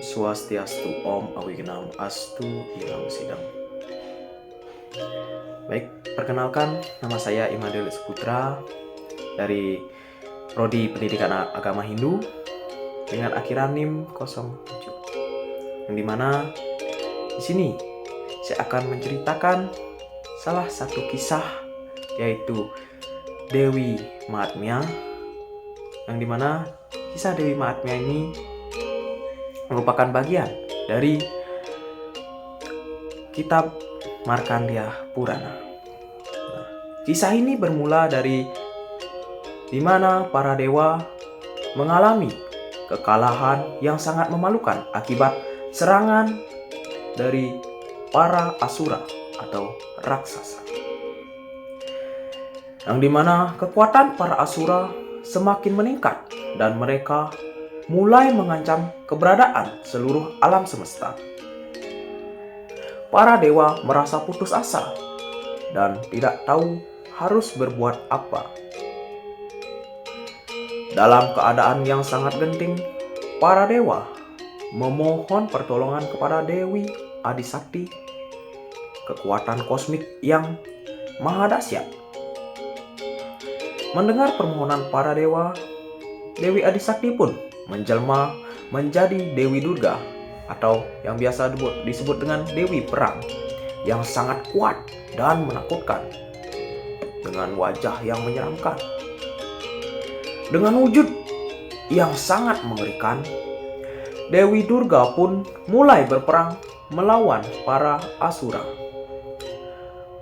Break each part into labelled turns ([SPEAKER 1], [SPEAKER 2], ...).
[SPEAKER 1] Swastiastu, Om Awigenam Astu Ilang Sidang. Baik, perkenalkan, nama saya Imadil Putra dari Prodi Pendidikan Agama Hindu dengan akhiran NIM 07. Yang dimana di sini saya akan menceritakan salah satu kisah, yaitu Dewi Mahatmya, yang dimana kisah Dewi Mahatmya ini merupakan bagian dari kitab Markandeya Purana. Nah, kisah ini bermula dari di mana para dewa mengalami kekalahan yang sangat memalukan akibat serangan dari para asura atau raksasa. Yang dimana kekuatan para asura semakin meningkat dan mereka mulai mengancam keberadaan seluruh alam semesta. Para dewa merasa putus asa dan tidak tahu harus berbuat apa. Dalam keadaan yang sangat genting, para dewa memohon pertolongan kepada Dewi Adisakti, kekuatan kosmik yang maha dahsyat. Mendengar permohonan para dewa, Dewi Adisakti pun menjelma menjadi Dewi Durga atau yang biasa disebut dengan Dewi Perang, yang sangat kuat dan menakutkan dengan wajah yang menyeramkan. Dengan wujud yang sangat mengerikan, Dewi Durga pun mulai berperang melawan para asura.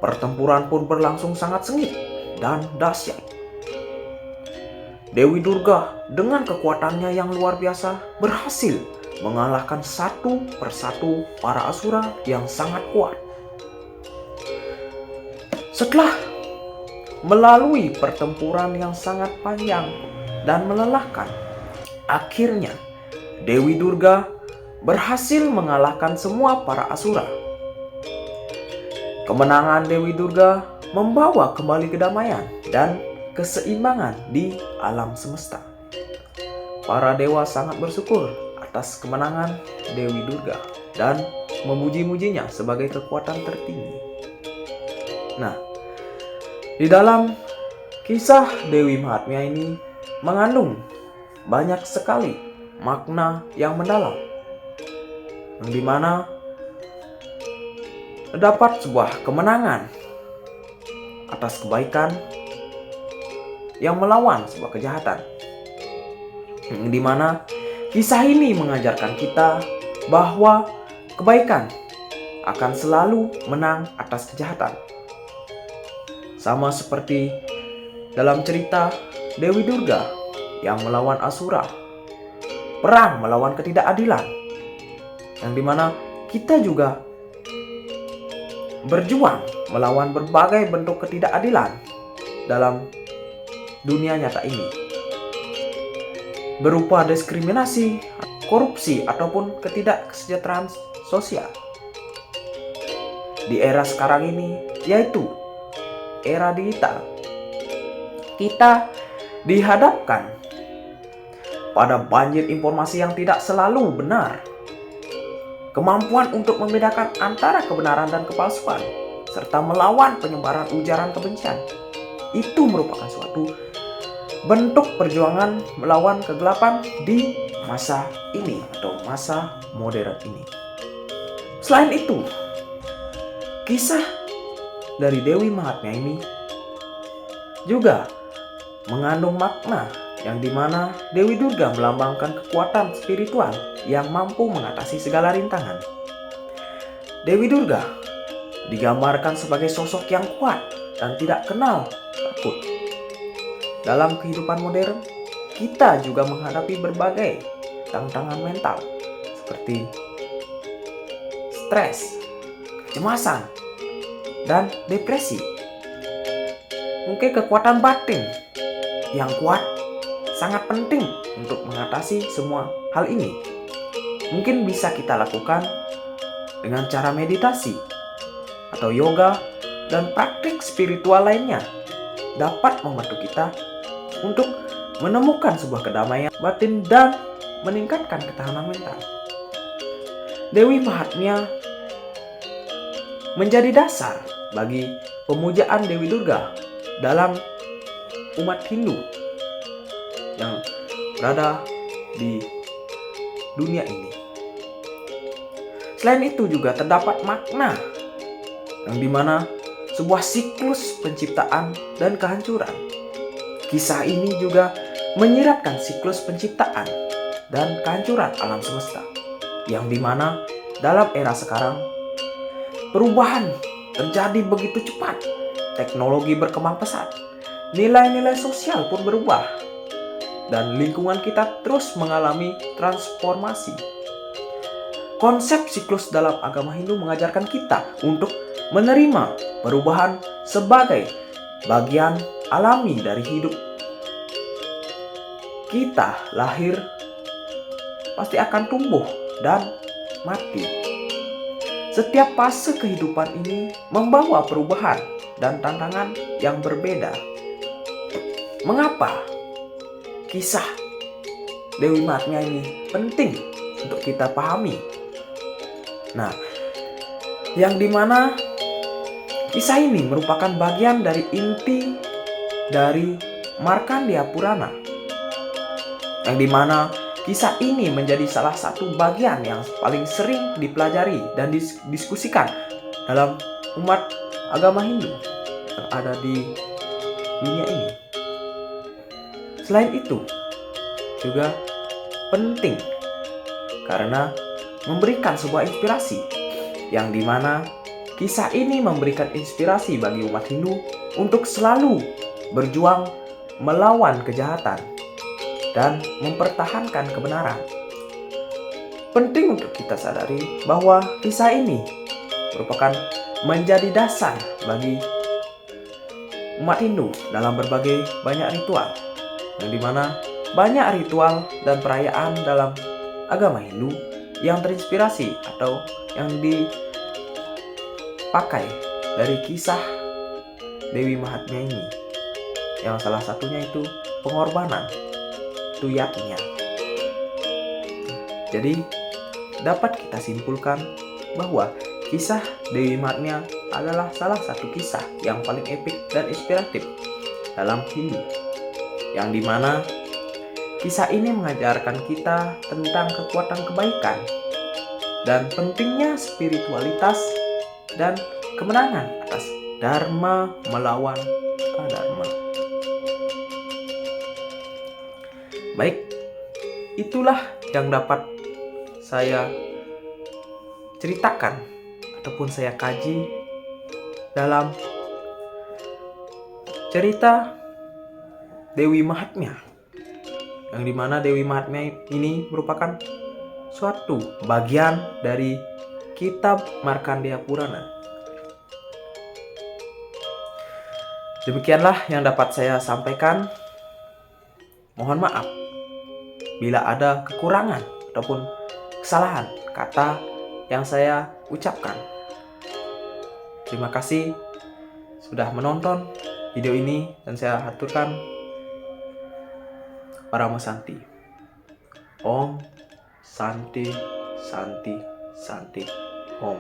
[SPEAKER 1] Pertempuran pun berlangsung sangat sengit dan dahsyat. Dewi Durga dengan kekuatannya yang luar biasa berhasil mengalahkan satu persatu para asura yang sangat kuat. Setelah melalui pertempuran yang sangat panjang dan melelahkan, akhirnya Dewi Durga berhasil mengalahkan semua para asura. Kemenangan Dewi Durga membawa kembali kedamaian dan keseimbangan di alam semesta. Para dewa sangat bersyukur atas kemenangan Dewi Durga dan memuji-mujinya sebagai kekuatan tertinggi. Nah, di dalam kisah Dewi Mahatmya ini mengandung banyak sekali makna yang mendalam, yang dimana terdapat sebuah kemenangan atas kebaikan yang melawan sebuah kejahatan, yang dimana kisah ini mengajarkan kita bahwa kebaikan akan selalu menang atas kejahatan. Sama seperti dalam cerita Dewi Durga yang melawan asura, perang melawan ketidakadilan, yang dimana kita juga berjuang melawan berbagai bentuk ketidakadilan dalam dunia nyata ini, berupa diskriminasi, korupsi, ataupun ketidakkesejahteraan sosial. Di era sekarang ini, yaitu era digital, kita dihadapkan pada banjir informasi yang tidak selalu benar. Kemampuan untuk membedakan antara kebenaran dan kepalsuan, serta melawan penyebaran ujaran kebencian, itu merupakan suatu bentuk perjuangan melawan kegelapan di masa ini atau masa modern ini. Selain itu, kisah dari Dewi Mahatmya ini juga mengandung makna yang dimana Dewi Durga melambangkan kekuatan spiritual yang mampu mengatasi segala rintangan. Dewi Durga digambarkan sebagai sosok yang kuat dan tidak kenal takut. Dalam kehidupan modern, kita juga menghadapi berbagai tantangan mental seperti stres, kecemasan, dan depresi. Mungkin kekuatan batin yang kuat sangat penting untuk mengatasi semua hal ini. Mungkin bisa kita lakukan dengan cara meditasi atau yoga dan praktik spiritual lainnya, dapat membantu kita untuk menemukan sebuah kedamaian batin dan meningkatkan ketahanan mental. Dewi Mahatmya menjadi dasar bagi pemujaan Dewi Durga dalam umat Hindu yang berada di dunia ini. Selain itu juga terdapat makna yang dimana sebuah siklus penciptaan dan kehancuran. Kisah ini juga menyiratkan siklus penciptaan dan kehancuran alam semesta, yang dimana dalam era sekarang perubahan terjadi begitu cepat, teknologi berkembang pesat, nilai-nilai sosial pun berubah, dan lingkungan kita terus mengalami transformasi. Konsep siklus dalam agama Hindu mengajarkan kita untuk menerima perubahan sebagai bagian alami dari hidup. Kita lahir pasti akan tumbuh dan mati. Setiap fase kehidupan ini membawa perubahan dan tantangan yang berbeda. Mengapa kisah Dewi Mahatmya ini penting untuk kita pahami? Nah, yang dimana kisah ini merupakan bagian dari inti dari Markandeya Purana, yang dimana kisah ini menjadi salah satu bagian yang paling sering dipelajari dan didiskusikan dalam umat agama Hindu yang ada di dunia ini. Selain itu juga penting karena memberikan sebuah inspirasi, yang dimana kisah ini memberikan inspirasi bagi umat Hindu untuk selalu berjuang melawan kejahatan dan mempertahankan kebenaran. Penting untuk kita sadari bahwa kisah ini merupakan menjadi dasar bagi umat Hindu dalam berbagai banyak ritual, yang dimana banyak ritual dan perayaan dalam agama Hindu yang terinspirasi atau yang dipakai dari kisah Dewi Mahatmya ini, yang salah satunya itu pengorbanan tuyatnya. Jadi dapat kita simpulkan bahwa kisah Dewi Mahatmya adalah salah satu kisah yang paling epik dan inspiratif dalam Hindu, yang dimana kisah ini mengajarkan kita tentang kekuatan kebaikan dan pentingnya spiritualitas dan kemenangan atas dharma melawan adharma. Baik, itulah yang dapat saya ceritakan ataupun saya kaji dalam cerita Dewi Mahatmya, yang dimana Dewi Mahatmya ini merupakan suatu bagian dari kitab Markandeya Purana. Demikianlah yang dapat saya sampaikan. Mohon maaf bila ada kekurangan ataupun kesalahan kata yang saya ucapkan. Terima kasih sudah menonton video ini, dan saya haturkan Parama Santi. Om Santi Santi Santi Om.